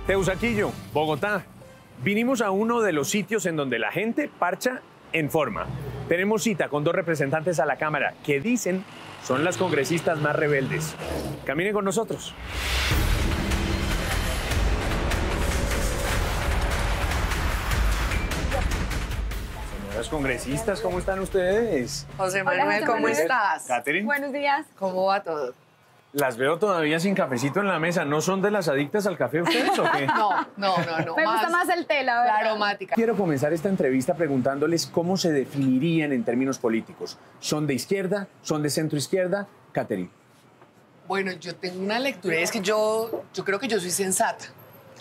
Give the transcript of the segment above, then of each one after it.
Teusaquillo, Bogotá. Vinimos a uno de los sitios en donde la gente parcha en forma. Tenemos cita con dos representantes a la Cámara que dicen son las congresistas más rebeldes. Caminen con nosotros. Señoras congresistas, ¿cómo están ustedes? José Manuel, ¿cómo estás? Catherine. Buenos días. ¿Cómo va todo? Las veo todavía sin cafecito en la mesa. ¿No son de las adictas al café ustedes o qué? No. Me gusta más el té, la verdad. La aromática. Quiero comenzar esta entrevista preguntándoles cómo se definirían en términos políticos. ¿Son de izquierda? ¿Son de centro izquierda? Catherine. Bueno, yo tengo una lectura, es que yo creo que yo soy sensata.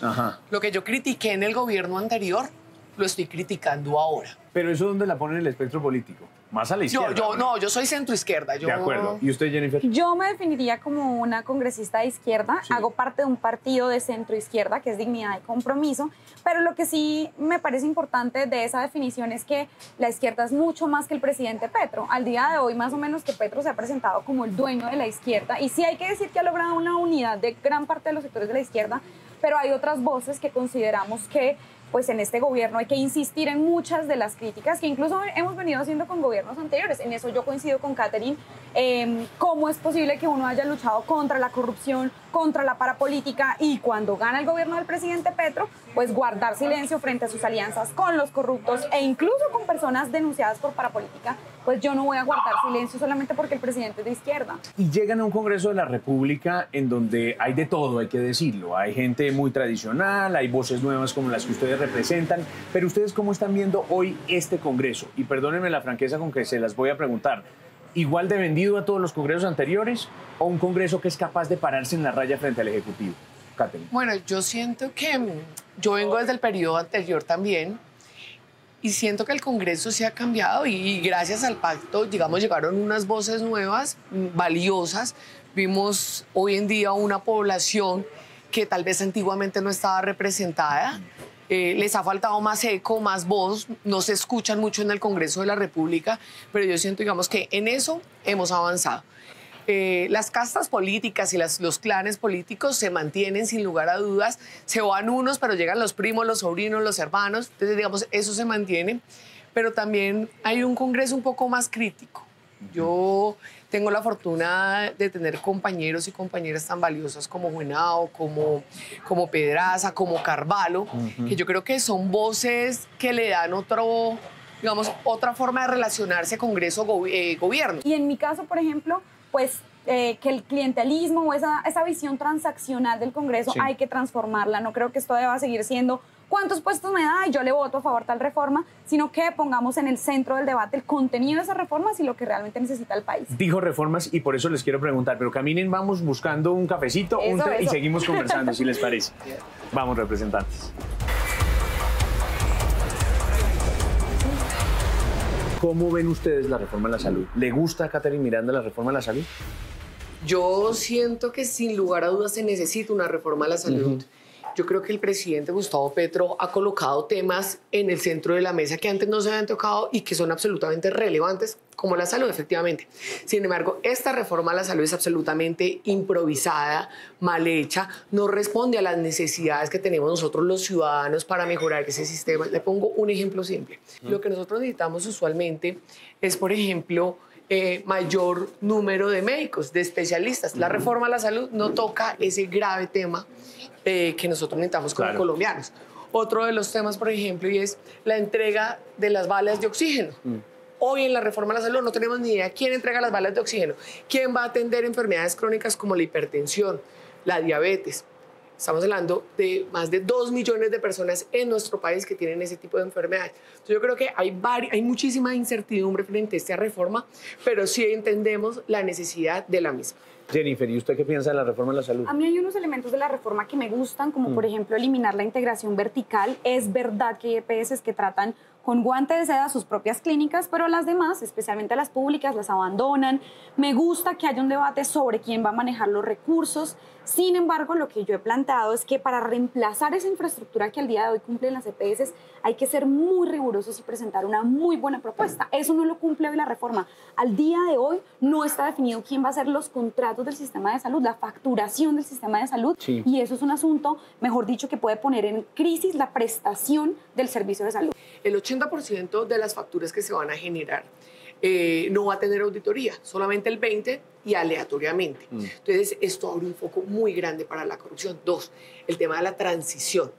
Ajá. Lo que yo critiqué en el gobierno anterior, lo estoy criticando ahora. Pero eso, ¿dónde la ponen en el espectro político? Más a la izquierda. Yo soy centro izquierda. De acuerdo. ¿Y usted, Jennifer? Yo me definiría como una congresista de izquierda. Sí. Hago parte de un partido de centro izquierda, que es Dignidad y Compromiso. Pero lo que sí me parece importante de esa definición es que la izquierda es mucho más que el presidente Petro. Al día de hoy, más o menos, que Petro se ha presentado como el dueño de la izquierda. Y sí hay que decir que ha logrado una unidad de gran parte de los sectores de la izquierda, pero hay otras voces que consideramos que pues en este gobierno hay que insistir en muchas de las críticas que incluso hemos venido haciendo con gobiernos anteriores. En eso yo coincido con Catherine. ¿Cómo es posible que uno haya luchado contra la corrupción, contra la parapolítica y cuando gana el gobierno del presidente Petro, pues guardar silencio frente a sus alianzas con los corruptos e incluso con personas denunciadas por parapolítica? Pues yo no voy a guardar silencio solamente porque el presidente es de izquierda. Y llegan a un Congreso de la República en donde hay de todo, hay que decirlo. Hay gente muy tradicional, hay voces nuevas como las que ustedes representan. Pero ustedes, ¿cómo están viendo hoy este Congreso? Y perdónenme la franqueza con que se las voy a preguntar. ¿Igual de vendido a todos los congresos anteriores o un Congreso que es capaz de pararse en la raya frente al Ejecutivo? Catherine. Bueno, yo siento que yo vengo desde el periodo anterior también y siento que el Congreso se ha cambiado y gracias al pacto, digamos, llegaron unas voces nuevas, valiosas. Vimos hoy en día una población que tal vez antiguamente no estaba representada. Les ha faltado más eco, más voz, no se escuchan mucho en el Congreso de la República, pero yo siento, digamos, que en eso hemos avanzado. Las castas políticas y los clanes políticos se mantienen sin lugar a dudas, se van unos, pero llegan los primos, los sobrinos, los hermanos, entonces, digamos, eso se mantiene, pero también hay un Congreso un poco más crítico. Yo tengo la fortuna de tener compañeros y compañeras tan valiosas como Juenao, como Pedraza, como Carvalho, que yo creo que son voces que le dan otra forma de relacionarse Congreso-gobierno. Y en mi caso, por ejemplo, pues que el clientelismo o esa visión transaccional del Congreso Sí. hay que transformarla. No creo que esto deba seguir siendo cuántos puestos me da y yo le voto a favor tal reforma, sino que pongamos en el centro del debate el contenido de esas reformas y lo que realmente necesita el país. Dijo reformas y por eso les quiero preguntar, pero caminen, vamos buscando un cafecito, un té y seguimos conversando, si les parece. Vamos, representantes. ¿Cómo ven ustedes la reforma a la salud? ¿Le gusta a Catherine Miranda la reforma a la salud? Yo siento que sin lugar a dudas se necesita una reforma a la salud. Yo creo que el presidente Gustavo Petro ha colocado temas en el centro de la mesa que antes no se habían tocado y que son absolutamente relevantes, como la salud, efectivamente. Sin embargo, esta reforma a la salud es absolutamente improvisada, mal hecha, no responde a las necesidades que tenemos nosotros los ciudadanos para mejorar ese sistema. Le pongo un ejemplo simple. Lo que nosotros necesitamos usualmente es, por ejemplo, mayor número de médicos, de especialistas. La reforma a la salud no toca ese grave tema que nosotros necesitamos como colombianos. Otro de los temas, por ejemplo, y es la entrega de las balas de oxígeno. Hoy en la reforma a la salud no tenemos ni idea quién entrega las balas de oxígeno, quién va a atender enfermedades crónicas como la hipertensión, la diabetes. Estamos hablando de más de 2 millones de personas en nuestro país que tienen ese tipo de enfermedades. Entonces yo creo que hay muchísima incertidumbre frente a esta reforma, pero sí entendemos la necesidad de la misma. Jennifer, ¿y usted qué piensa de la reforma a la salud? A mí hay unos elementos de la reforma que me gustan, como por ejemplo eliminar la integración vertical. Es verdad que hay EPS que tratan con guante de seda sus propias clínicas, pero las demás, especialmente las públicas, las abandonan. Me gusta que haya un debate sobre quién va a manejar los recursos. Sin embargo, lo que yo he planteado es que para reemplazar esa infraestructura que al día de hoy cumplen las EPS, hay que ser muy rigurosos y presentar una muy buena propuesta. Eso no lo cumple hoy la reforma. Al día de hoy no está definido quién va a hacer los contratos costos del sistema de salud, la facturación del sistema de salud, Sí. y eso es un asunto, mejor dicho, que puede poner en crisis la prestación del servicio de salud. El 80% de las facturas que se van a generar no va a tener auditoría, solamente el 20% y aleatoriamente. Entonces, esto abre un foco muy grande para la corrupción. 2, el tema de la transición.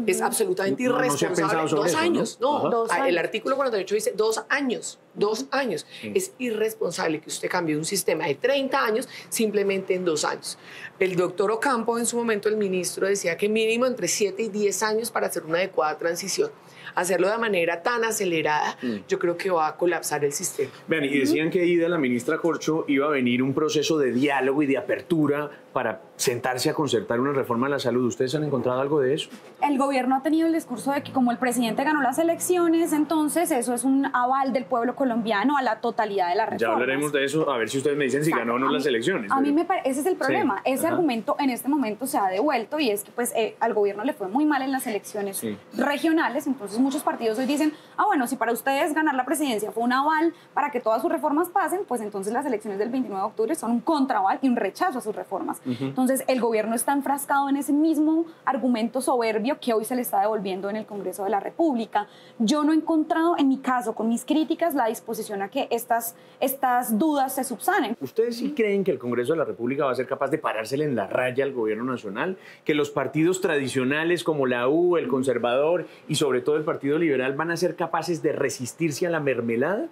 Es absolutamente No se ha irresponsable. pensado sobre 2 eso, años, ¿no? no. Dos años. El artículo 48 dice 2 años. 2 años. Sí. Es irresponsable que usted cambie un sistema de 30 años simplemente en 2 años. El doctor Ocampo, en su momento, el ministro, decía que mínimo entre 7 y 10 años para hacer una adecuada transición. Hacerlo de manera tan acelerada, yo creo que va a colapsar el sistema. Vean, y decían que Ida, la ministra Corcho, iba a venir un proceso de diálogo y de apertura para sentarse a concertar una reforma de la salud. ¿Ustedes han encontrado algo de eso? El gobierno ha tenido el discurso de que como el presidente ganó las elecciones, entonces eso es un aval del pueblo colombiano a la totalidad de la reforma. Ya hablaremos de eso, a ver si ustedes me dicen si ganó o no las elecciones. A mí me parece, ese es el problema. Sí. Ese Ajá. argumento en este momento se ha devuelto, y es que pues al gobierno le fue muy mal en las elecciones Sí. regionales, entonces muchos partidos hoy dicen, bueno, si para ustedes ganar la presidencia fue un aval para que todas sus reformas pasen, pues entonces las elecciones del 29 de octubre son un contraaval y un rechazo a sus reformas. Entonces el gobierno está enfrascado en ese mismo argumento soberbio que hoy se le está devolviendo en el Congreso de la República. Yo no he encontrado, en mi caso, con mis críticas, la disposición a que estas dudas se subsanen. ¿Ustedes sí creen que el Congreso de la República va a ser capaz de parársele en la raya al gobierno nacional? ¿Que los partidos tradicionales como la U, el Conservador y sobre todo el Partido Liberal van a ser capaces de resistirse a la mermelada?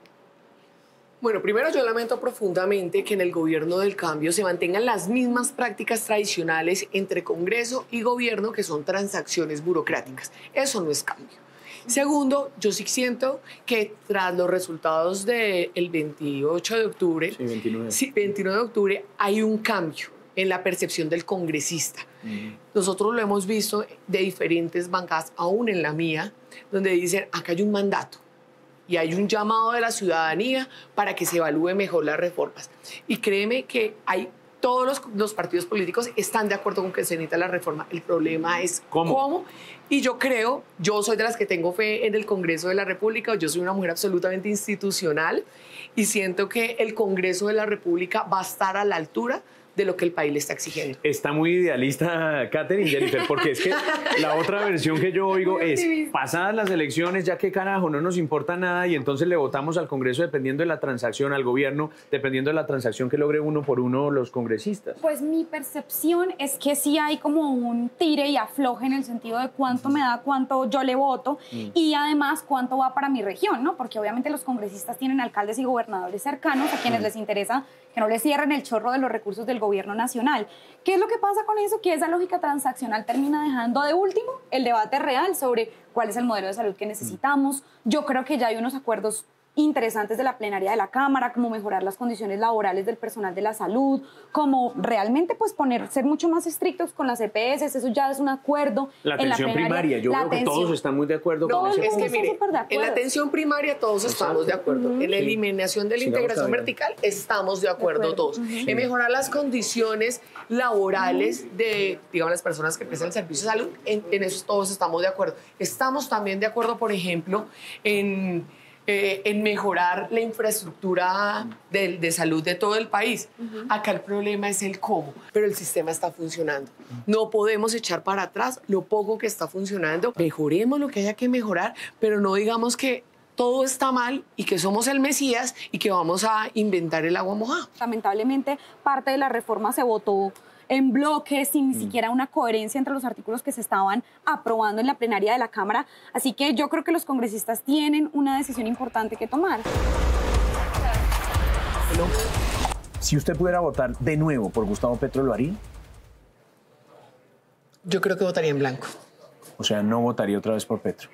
Bueno, primero yo lamento profundamente que en el gobierno del cambio se mantengan las mismas prácticas tradicionales entre Congreso y gobierno, que son transacciones burocráticas. Eso no es cambio. Segundo, yo sí siento que tras los resultados del 28 de octubre, Sí, 29. Sí, 29 de octubre, hay un cambio en la percepción del congresista. Nosotros lo hemos visto de diferentes bancadas, aún en la mía, donde dicen, acá hay un mandato y hay un llamado de la ciudadanía para que se evalúe mejor las reformas. Y créeme que todos los partidos políticos están de acuerdo con que se necesita la reforma. El problema es cómo. Y yo soy de las que tengo fe en el Congreso de la República. Yo soy una mujer absolutamente institucional y siento que el Congreso de la República va a estar a la altura de lo que el país le está exigiendo. Está muy idealista, Catherine, Jennifer, porque es que la otra versión que yo oigo es, pasadas las elecciones, ya que carajo, no nos importa nada y entonces le votamos al Congreso dependiendo de la transacción, al gobierno, dependiendo de la transacción que logre uno por uno los congresistas. Pues mi percepción es que sí hay como un tire y afloje en el sentido de cuánto me da, cuánto yo le voto y además cuánto va para mi región, ¿no? Porque obviamente los congresistas tienen alcaldes y gobernadores cercanos a quienes les interesa que no les cierren el chorro de los recursos del gobierno nacional. ¿Qué es lo que pasa con eso? Que esa lógica transaccional termina dejando de último el debate real sobre cuál es el modelo de salud que necesitamos. Yo creo que ya hay unos acuerdos interesantes de la plenaria de la Cámara, como mejorar las condiciones laborales del personal de la salud, como realmente pues ser mucho más estrictos con las EPS, eso ya es un acuerdo. La atención primaria, yo creo que todos están muy de acuerdo con ese Es que punto. mire, en la atención primaria todos estamos de acuerdo. En la eliminación de la integración vertical estamos de acuerdo todos. En mejorar las condiciones laborales de, digamos, las personas que prestan el servicio de salud, en eso todos estamos de acuerdo. Estamos también de acuerdo, por ejemplo, en mejorar la infraestructura de salud de todo el país. Acá el problema es el cómo, pero el sistema está funcionando. No podemos echar para atrás lo poco que está funcionando. Mejoremos lo que haya que mejorar, pero no digamos que todo está mal y que somos el Mesías y que vamos a inventar el agua mojada. Lamentablemente, parte de la reforma se votó en bloque, sin ni siquiera una coherencia entre los artículos que se estaban aprobando en la plenaria de la Cámara. Así que yo creo que los congresistas tienen una decisión importante que tomar. Si usted pudiera votar de nuevo por Gustavo Petro, ¿lo haría? Yo creo que votaría en blanco. O sea, no votaría otra vez por Petro.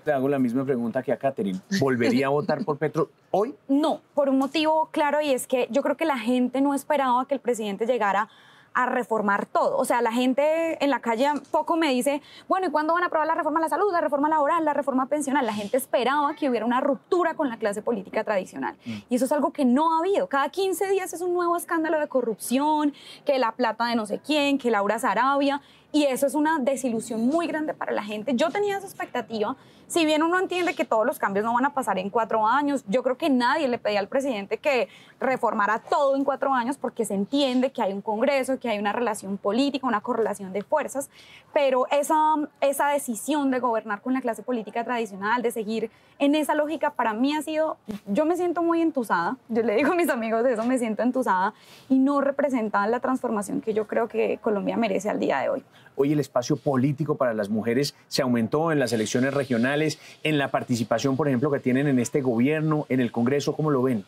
Le hago la misma pregunta que a Catherine. ¿Volvería a votar por Petro hoy? No, por un motivo claro, y es que yo creo que la gente no esperaba que el presidente llegara a reformar todo. O sea, la gente en la calle poco me dice, bueno, ¿y cuándo van a aprobar la reforma a la salud, la reforma laboral, la reforma pensional? La gente esperaba que hubiera una ruptura con la clase política tradicional. Y eso es algo que no ha habido. Cada 15 días es un nuevo escándalo de corrupción, que la plata de no sé quién, que Laura Sarabia. y eso es una desilusión muy grande para la gente. Yo tenía esa expectativa, si bien uno entiende que todos los cambios no van a pasar en 4 años, yo creo que nadie le pedía al presidente que reformara todo en 4 años porque se entiende que hay un Congreso, que hay una relación política, una correlación de fuerzas, pero esa decisión de gobernar con la clase política tradicional, de seguir en esa lógica, para mí ha sido, yo me siento muy entusada, yo le digo a mis amigos de eso, me siento entusada y no representa la transformación que yo creo que Colombia merece al día de hoy. Hoy el espacio político para las mujeres se aumentó en las elecciones regionales, en la participación, por ejemplo, que tienen en este gobierno, en el Congreso, ¿cómo lo ven?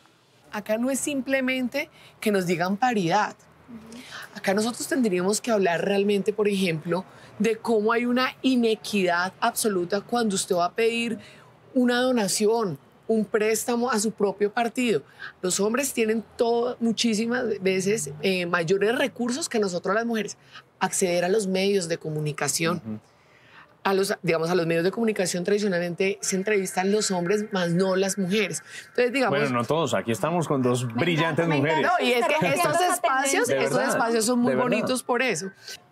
Acá no es simplemente que nos digan paridad. Acá nosotros tendríamos que hablar realmente, por ejemplo, de cómo hay una inequidad absoluta cuando usted va a pedir una donación, un préstamo a su propio partido. Los hombres tienen muchísimas veces mayores recursos que nosotros las mujeres. Acceder a los medios de comunicación. A los medios de comunicación tradicionalmente se entrevistan los hombres, más no las mujeres. Entonces, digamos, bueno, no todos, aquí estamos con dos brillantes mujeres. No, y es que estos espacios son muy bonitos por eso.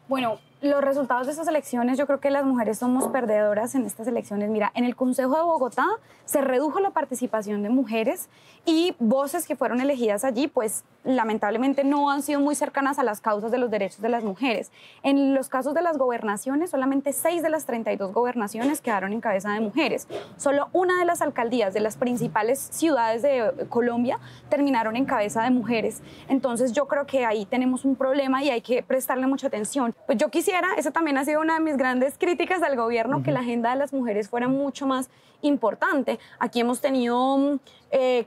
Bueno, los resultados de estas elecciones, yo creo que las mujeres somos perdedoras en estas elecciones. Mira, en el Consejo de Bogotá se redujo la participación de mujeres y voces que fueron elegidas allí, pues lamentablemente no han sido muy cercanas a las causas de los derechos de las mujeres. En los casos de las gobernaciones, solamente 6 de las 32 gobernaciones quedaron en cabeza de mujeres. Solo una de las alcaldías de las principales ciudades de Colombia terminaron en cabeza de mujeres. Entonces yo creo que ahí tenemos un problema y hay que prestarle mucha atención. Pues yo quisiera, esa también ha sido una de mis grandes críticas al gobierno, que la agenda de las mujeres fuera mucho más importante. Aquí hemos tenido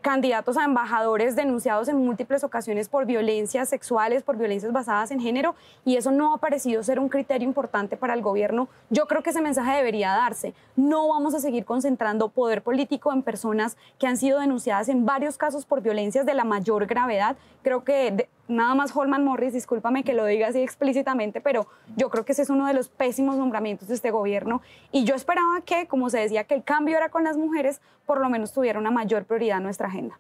candidatos a embajadores denunciados en múltiples ocasiones por violencias sexuales, por violencias basadas en género, y eso no ha parecido ser un criterio importante para el gobierno. Yo creo que ese mensaje debería darse. No vamos a seguir concentrando poder político en personas que han sido denunciadas en varios casos por violencias de la mayor gravedad. Creo que nada más Holman Morris, discúlpame que lo diga así explícitamente, pero yo creo que ese es uno de los pésimos nombramientos de este gobierno, y yo esperaba que, como se decía, que el cambio era con las mujeres, por lo menos tuviera una mayor prioridad en nuestra agenda.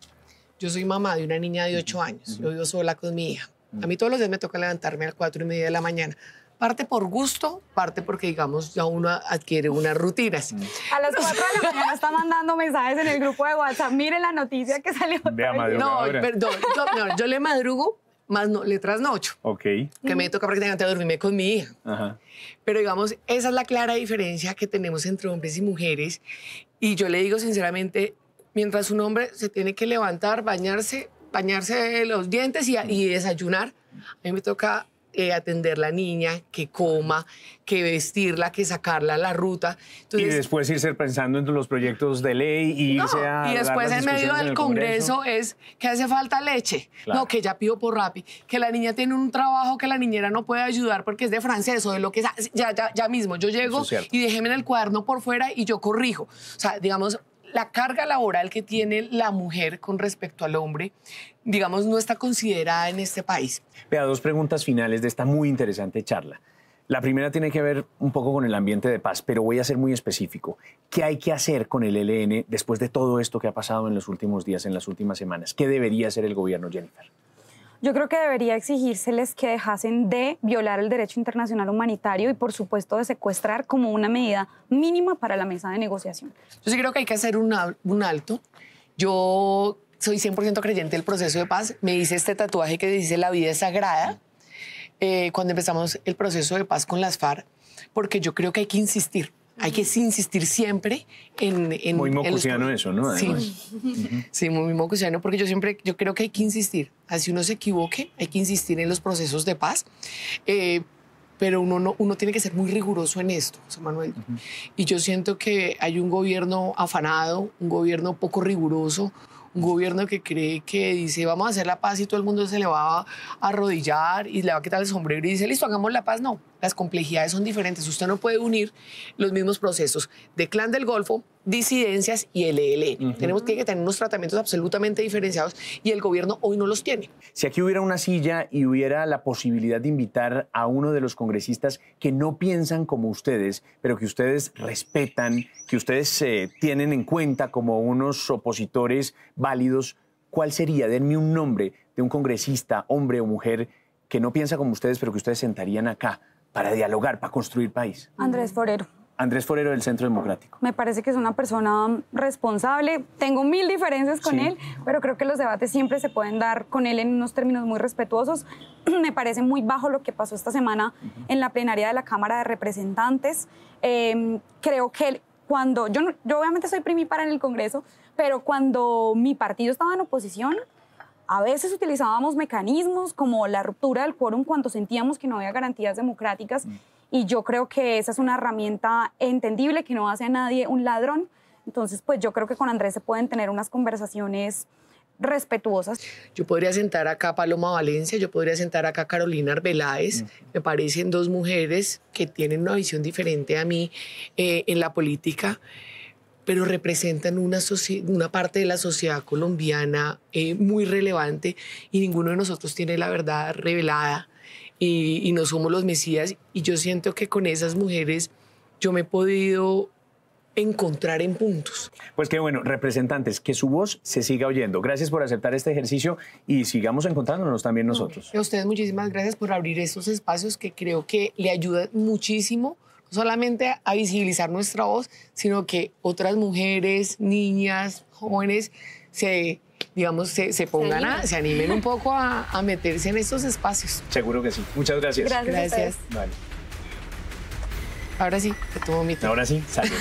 Yo soy mamá de una niña de 8 años, yo vivo sola con mi hija. A mí todos los días me toca levantarme a las 4:30 de la mañana. Parte por gusto, parte porque, digamos, ya uno adquiere unas rutinas. A las 4 de la mañana está mandando mensajes en el grupo de WhatsApp. Mire la noticia que salió. No, perdón, yo le madrugo, más no, le trasnocho. Ok. Que me toca prácticamente dormirme con mi hija. Ajá. Pero, digamos, esa es la clara diferencia que tenemos entre hombres y mujeres. Y yo le digo sinceramente, mientras un hombre se tiene que levantar, bañarse los dientes y desayunar, a mí me toca atender la niña, que coma, que vestirla, que sacarla a la ruta. Entonces, y después irse pensando en los proyectos de ley y irse a... Y después en medio del Congreso es que hace falta leche. Claro. No, que ya pido por Rappi. Que la niña tiene un trabajo que la niñera no puede ayudar porque es de francés o de lo que sea. Ya mismo. Yo llego y déjeme en el cuaderno por fuera y yo corrijo. O sea, digamos, la carga laboral que tiene la mujer con respecto al hombre, digamos, no está considerada en este país. Vea, 2 preguntas finales de esta muy interesante charla. La primera tiene que ver un poco con el ambiente de paz, pero voy a ser muy específico. ¿Qué hay que hacer con el ELN después de todo esto que ha pasado en los últimos días, en las últimas semanas? ¿Qué debería hacer el gobierno, Jennifer? Yo creo que debería exigírseles que dejasen de violar el derecho internacional humanitario y, por supuesto, de secuestrar como una medida mínima para la mesa de negociación. Yo sí creo que hay que hacer un alto. Yo soy 100% creyente del proceso de paz. Me hice este tatuaje que dice "La vida es sagrada" cuando empezamos el proceso de paz con las FARC, porque yo creo que hay que insistir. Hay que insistir siempre en muy mocusiano eso, ¿no? Además. Sí, sí, muy mocusiano, porque yo creo que hay que insistir. Así uno se equivoque, hay que insistir en los procesos de paz. Pero uno tiene que ser muy riguroso en esto, José Manuel. Y yo siento que hay un gobierno afanado, un gobierno poco riguroso, un gobierno que cree que dice vamos a hacer la paz y todo el mundo se le va a arrodillar y le va a quitar el sombrero y dice listo, hagamos la paz. No, las complejidades son diferentes. Usted no puede unir los mismos procesos de Clan del Golfo, disidencias y el ELN. Tiene que tener unos tratamientos absolutamente diferenciados y el gobierno hoy no los tiene. Si aquí hubiera una silla y hubiera la posibilidad de invitar a uno de los congresistas que no piensan como ustedes, pero que ustedes respetan, que ustedes tienen en cuenta como unos opositores válidos, ¿cuál sería? Denme un nombre de un congresista, hombre o mujer, que no piensa como ustedes, pero que ustedes sentarían acá para dialogar, para construir país? Andrés Forero. Andrés Forero del Centro Democrático. Me parece que es una persona responsable. Tengo 1000 diferencias con él, pero creo que los debates siempre se pueden dar con él en unos términos muy respetuosos. Me parece muy bajo lo que pasó esta semana en la plenaria de la Cámara de Representantes. Creo que yo obviamente soy primípara en el Congreso, pero cuando mi partido estaba en oposición, a veces utilizábamos mecanismos como la ruptura del quórum cuando sentíamos que no había garantías democráticas. Y yo creo que esa es una herramienta entendible que no hace a nadie un ladrón. Entonces, pues yo creo que con Andrés se pueden tener unas conversaciones respetuosas. Yo podría sentar acá a Paloma Valencia, yo podría sentar acá a Carolina Arbeláez. Me parecen dos mujeres que tienen una visión diferente a mí en la política, pero representan una parte de la sociedad colombiana muy relevante y ninguno de nosotros tiene la verdad revelada. Y no somos los mesías, y yo siento que con esas mujeres yo me he podido encontrar en puntos. Pues qué bueno, representantes, que su voz se siga oyendo. Gracias por aceptar este ejercicio y sigamos encontrándonos también nosotros. A ustedes muchísimas gracias por abrir estos espacios que creo que le ayudan muchísimo, no solamente a visibilizar nuestra voz, sino que otras mujeres, niñas, jóvenes se animen un poco a meterse en estos espacios. Seguro que sí. Muchas gracias. Gracias. Vale. Ahora sí, te tomo mi té. Ahora sí, salud.